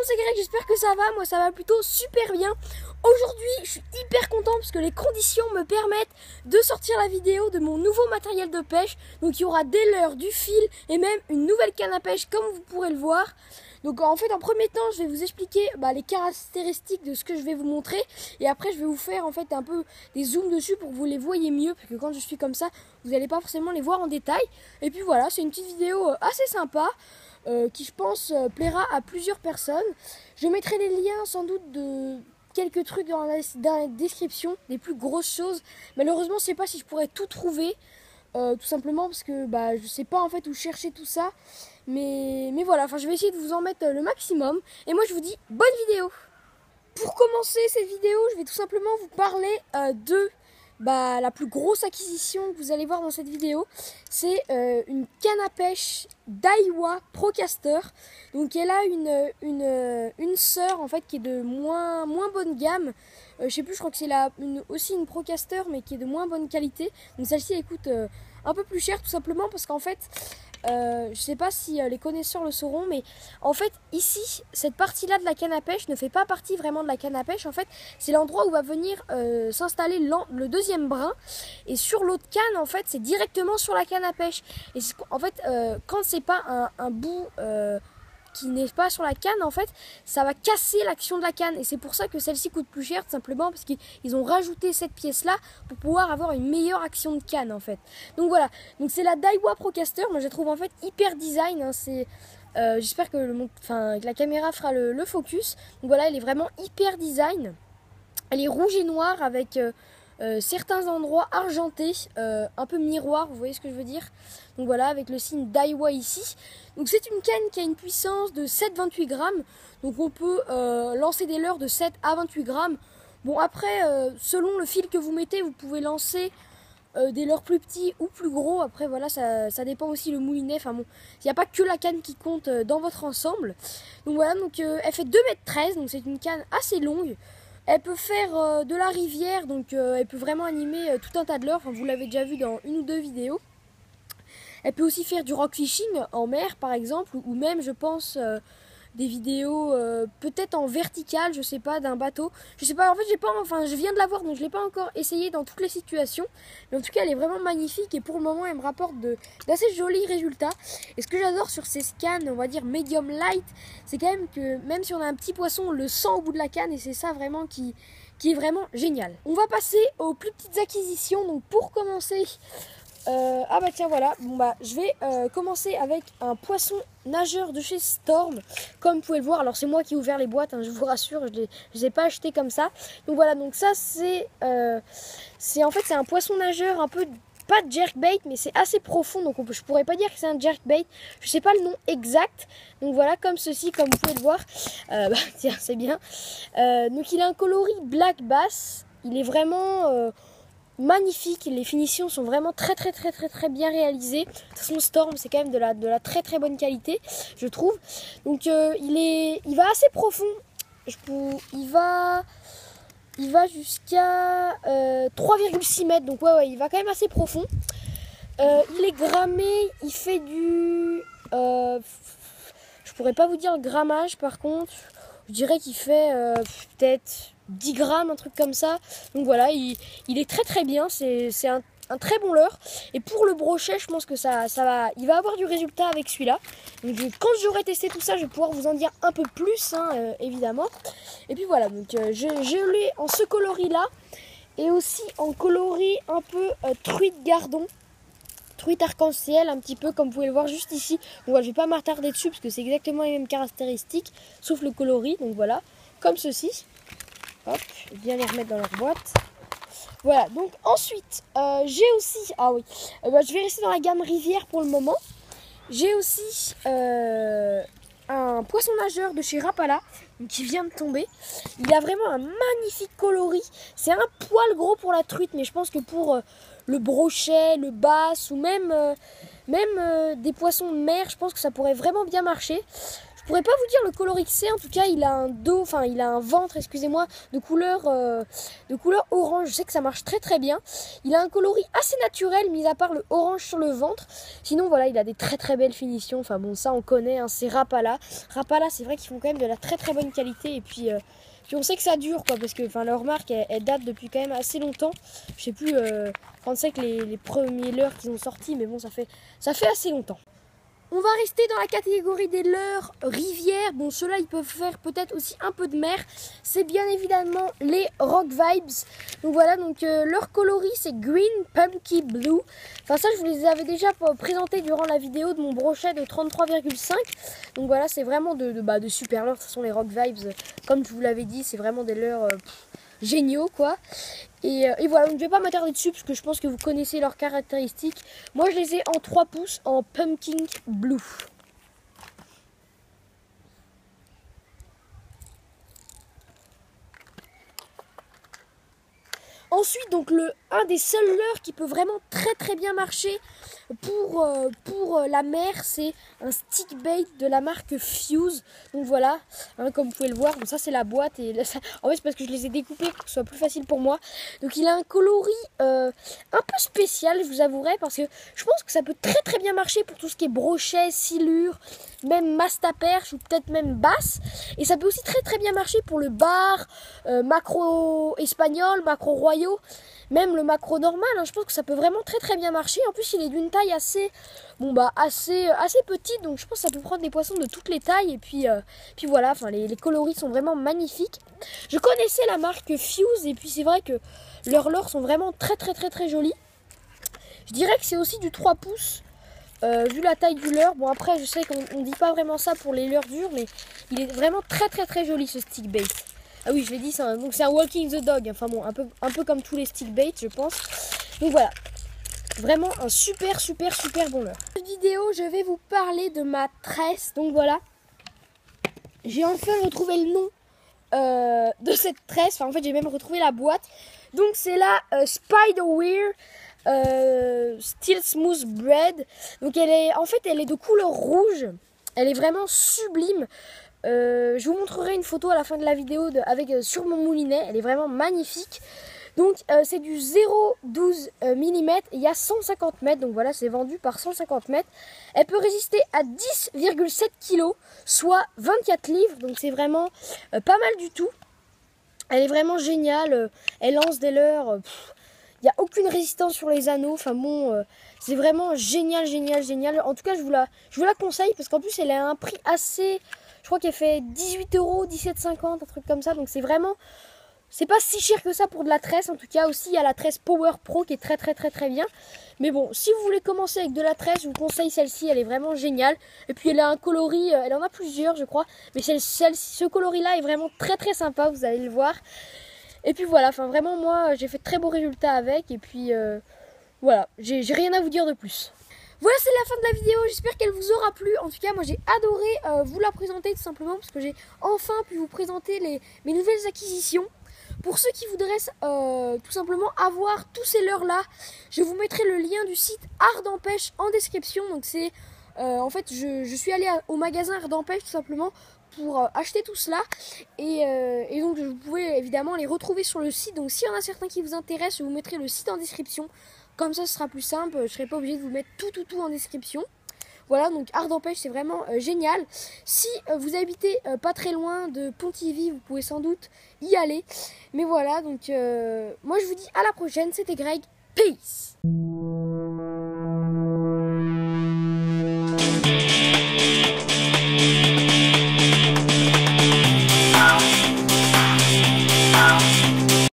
c'est Greg, j'espère que ça va, moi ça va plutôt super bien. Aujourd'hui je suis hyper content parce que les conditions me permettent de sortir la vidéo de mon nouveau matériel de pêche. Donc il y aura des leurres, du fil et même une nouvelle canne à pêche comme vous pourrez le voir. Donc en fait en premier temps je vais vous expliquer les caractéristiques de ce que je vais vous montrer. Et après je vais vous faire en fait un peu des zooms dessus pour que vous les voyez mieux. Parce que quand je suis comme ça vous n'allez pas forcément les voir en détail. Et puis voilà, c'est une petite vidéo assez sympa. Qui je pense plaira à plusieurs personnes. Je mettrai les liens sans doute de quelques trucs dans la description, des plus grosses choses. Malheureusement je sais pas si je pourrais tout trouver, tout simplement parce que je sais pas en fait où chercher tout ça. Mais voilà, je vais essayer de vous en mettre le maximum. Et moi je vous dis bonne vidéo. Pour commencer cette vidéo, je vais tout simplement vous parler de la plus grosse acquisition que vous allez voir dans cette vidéo. C'est une canne à pêche Daiwa Procaster. Donc elle a une sœur en fait qui est de moins bonne gamme. Je sais plus, je crois que c'est aussi une Procaster mais qui est de moins bonne qualité. Donc celle-ci elle coûte un peu plus cher tout simplement parce qu'en fait je sais pas si les connaisseurs le sauront, mais en fait ici cette partie là de la canne à pêche ne fait pas partie vraiment de la canne à pêche. En fait c'est l'endroit où va venir s'installer le deuxième brin, et sur l'autre canne en fait c'est directement sur la canne à pêche. Et en fait quand c'est pas un bout qui n'est pas sur la canne, en fait ça va casser l'action de la canne, et c'est pour ça que celle-ci coûte plus cher, tout simplement parce qu'ils ont rajouté cette pièce là pour pouvoir avoir une meilleure action de canne en fait. Donc voilà, donc c'est la Daiwa Procaster. Moi je la trouve en fait hyper design, hein. J'espère que la caméra fera le focus. Donc voilà, elle est vraiment hyper design. Elle est rouge et noire avec certains endroits argentés, un peu miroir, vous voyez ce que je veux dire. Donc voilà, avec le signe Daiwa ici. Donc c'est une canne qui a une puissance de 7,28 grammes. Donc on peut lancer des leurres de 7 à 28 grammes. Bon après, selon le fil que vous mettez, vous pouvez lancer des leurres plus petits ou plus gros. Après voilà, ça dépend aussi le moulinet. Enfin bon, il n'y a pas que la canne qui compte dans votre ensemble. Donc voilà, donc elle fait 2,13 m, donc c'est une canne assez longue. Elle peut faire de la rivière, donc elle peut vraiment animer tout un tas de leurres. Enfin, vous l'avez déjà vu dans une ou deux vidéos. Elle peut aussi faire du rock fishing en mer par exemple, ou même je pense des vidéos peut-être en verticale, je sais pas, d'un bateau. Je sais pas, en fait je viens de la voir donc je l'ai pas encore essayé dans toutes les situations. Mais en tout cas elle est vraiment magnifique et pour le moment elle me rapporte d'assez jolis résultats. Et ce que j'adore sur ces cannes, on va dire medium light, c'est quand même que même si on a un petit poisson, on le sent au bout de la canne, et c'est ça vraiment qui est vraiment génial. On va passer aux plus petites acquisitions. Donc pour commencer, tiens voilà, je vais commencer avec un poisson nageur de chez Storm. Comme vous pouvez le voir, alors c'est moi qui ai ouvert les boîtes, hein, je vous rassure, je les ai pas achetées comme ça. Donc voilà, donc ça c'est un poisson nageur un peu, pas de jerkbait, mais c'est assez profond, donc je pourrais pas dire que c'est un jerkbait, je sais pas le nom exact. Donc voilà, comme ceci, comme vous pouvez le voir, tiens c'est bien. Donc il a un coloris black bass, il est vraiment magnifique, les finitions sont vraiment très bien réalisées. De toute façon Storm c'est quand même de la très bonne qualité je trouve. Donc il va assez profond, il va jusqu'à 3,6 mètres, donc ouais il va quand même assez profond. Il est grammé, il fait du je pourrais pas vous dire le grammage, par contre je dirais qu'il fait peut-être 10 grammes, un truc comme ça. Donc voilà, il est très bien, c'est un très bon leurre. Et pour le brochet, je pense que il va avoir du résultat avec celui-là. Donc quand j'aurai testé tout ça, je vais pouvoir vous en dire un peu plus, évidemment. Et puis voilà, donc je l'ai en ce coloris-là, et aussi en coloris un peu truite gardon. Truite arc-en-ciel, un petit peu comme vous pouvez le voir juste ici. Donc voilà, je vais pas m'attarder dessus parce que c'est exactement les mêmes caractéristiques, sauf le coloris. Donc voilà, comme ceci. Hop, je vais bien les remettre dans leur boîte. Voilà, donc ensuite, j'ai aussi... je vais rester dans la gamme rivière pour le moment. J'ai aussi un poisson nageur de chez Rapala, qui vient de tomber. Il a vraiment un magnifique coloris. C'est un poil gros pour la truite, mais je pense que pour le brochet, le bass, ou même des poissons de mer, je pense que ça pourrait vraiment bien marcher. Je pourrais pas vous dire le coloris que c'est, en tout cas il a un dos, enfin il a un ventre, excusez-moi, de couleur orange. Je sais que ça marche très très bien. Il a un coloris assez naturel, mis à part le orange sur le ventre. Sinon voilà, il a des très très belles finitions. Enfin bon, ça on connaît, hein, c'est Rapala. Rapala, c'est vrai qu'ils font quand même de la très très bonne qualité. Et puis on sait que ça dure quoi, parce que leur marque elle date depuis quand même assez longtemps. Je sais plus quand c'est que les premiers leurres qu'ils ont sortis, mais bon ça fait assez longtemps. On va rester dans la catégorie des leurres rivières. Bon, ceux-là, ils peuvent faire peut-être aussi un peu de mer. C'est bien évidemment les Rock Vibes. Donc voilà, donc leur coloris, c'est Green Pumpkin Blue. Enfin ça, je vous les avais déjà présentés durant la vidéo de mon brochet de 33,5. Donc voilà, c'est vraiment de super leurres. Ce sont les Rock Vibes. Comme je vous l'avais dit, c'est vraiment des leurres géniaux quoi. Et voilà, donc je vais pas m'attarder dessus parce que je pense que vous connaissez leurs caractéristiques. Moi je les ai en 3 pouces en Pumpkin Blue. Ensuite, donc un des seuls leurres qui peut vraiment très très bien marcher pour la mer, c'est un stick bait de la marque Fuse. Donc voilà, hein, comme vous pouvez le voir, bon, ça c'est la boîte et là, en fait c'est parce que je les ai découpés pour que ce soit plus facile pour moi. Donc il a un coloris un peu spécial, je vous avouerai, parce que je pense que ça peut très très bien marcher pour tout ce qui est brochet, silure, même mast à perche ou peut-être même basse. Et ça peut aussi très très bien marcher pour le bar, macro espagnol, macro royaux, même le macro normal, hein. Je pense que ça peut vraiment très très bien marcher. En plus il est d'une taille assez petite, donc je pense que ça peut prendre des poissons de toutes les tailles. Et puis voilà, enfin les coloris sont vraiment magnifiques. Je connaissais la marque Fuse et puis c'est vrai que leurs leurres sont vraiment très très très très jolies. Je dirais que c'est aussi du 3 pouces. Vu la taille du leurre, bon après je sais qu'on ne dit pas vraiment ça pour les leurres durs, mais il est vraiment très très très joli ce stick bait. Ah oui, je l'ai dit, c'est un walking the dog, enfin bon, un peu comme tous les stick bait je pense. Donc voilà, vraiment un super super super bon leurre. Dans cette vidéo, je vais vous parler de ma tresse, donc voilà. J'ai enfin retrouvé le nom de cette tresse, enfin en fait j'ai même retrouvé la boîte. Donc c'est la Spiderwear Steel Smooth Bread. Donc elle est de couleur rouge. Elle est vraiment sublime. Je vous montrerai une photo à la fin de la vidéo sur mon moulinet. Elle est vraiment magnifique. Donc c'est du 0,12 mm. Il y a 150 mètres. Donc voilà, c'est vendu par 150 mètres. Elle peut résister à 10,7 kg, soit 24 livres. Donc c'est vraiment pas mal du tout. Elle est vraiment géniale. Elle lance des leurres. Il n'y a aucune résistance sur les anneaux. Enfin bon, c'est vraiment génial, génial, génial. En tout cas, je vous la conseille parce qu'en plus, elle a un prix assez... Je crois qu'elle fait 18 €, 17,50 €, un truc comme ça. Donc c'est vraiment... C'est pas si cher que ça pour de la tresse. En tout cas, aussi, il y a la tresse Power Pro qui est très, très, très, très bien. Mais bon, si vous voulez commencer avec de la tresse, je vous conseille celle-ci. Elle est vraiment géniale. Et puis, elle a un coloris... elle en a plusieurs, je crois. Mais ce coloris-là est vraiment très, très sympa. Vous allez le voir. Et puis voilà, enfin vraiment moi j'ai fait de très beaux résultats avec et puis voilà, j'ai rien à vous dire de plus. Voilà, c'est la fin de la vidéo, j'espère qu'elle vous aura plu. En tout cas moi j'ai adoré vous la présenter tout simplement parce que j'ai enfin pu vous présenter mes nouvelles acquisitions. Pour ceux qui voudraient tout simplement avoir tous ces leurres là, je vous mettrai le lien du site Art d'Empêche en description. Donc c'est en fait je suis allée au magasin Art d'Empêche tout simplement pour acheter tout cela et donc vous pouvez évidemment les retrouver sur le site. Donc s'il y en a certains qui vous intéressent, je vous mettrai le site en description, comme ça ce sera plus simple, je ne serai pas obligée de vous mettre tout en description. Voilà, donc Art d'Empêche c'est vraiment génial. Si vous habitez pas très loin de Pontivy, vous pouvez sans doute y aller. Mais voilà, donc moi je vous dis à la prochaine, c'était Greg, peace.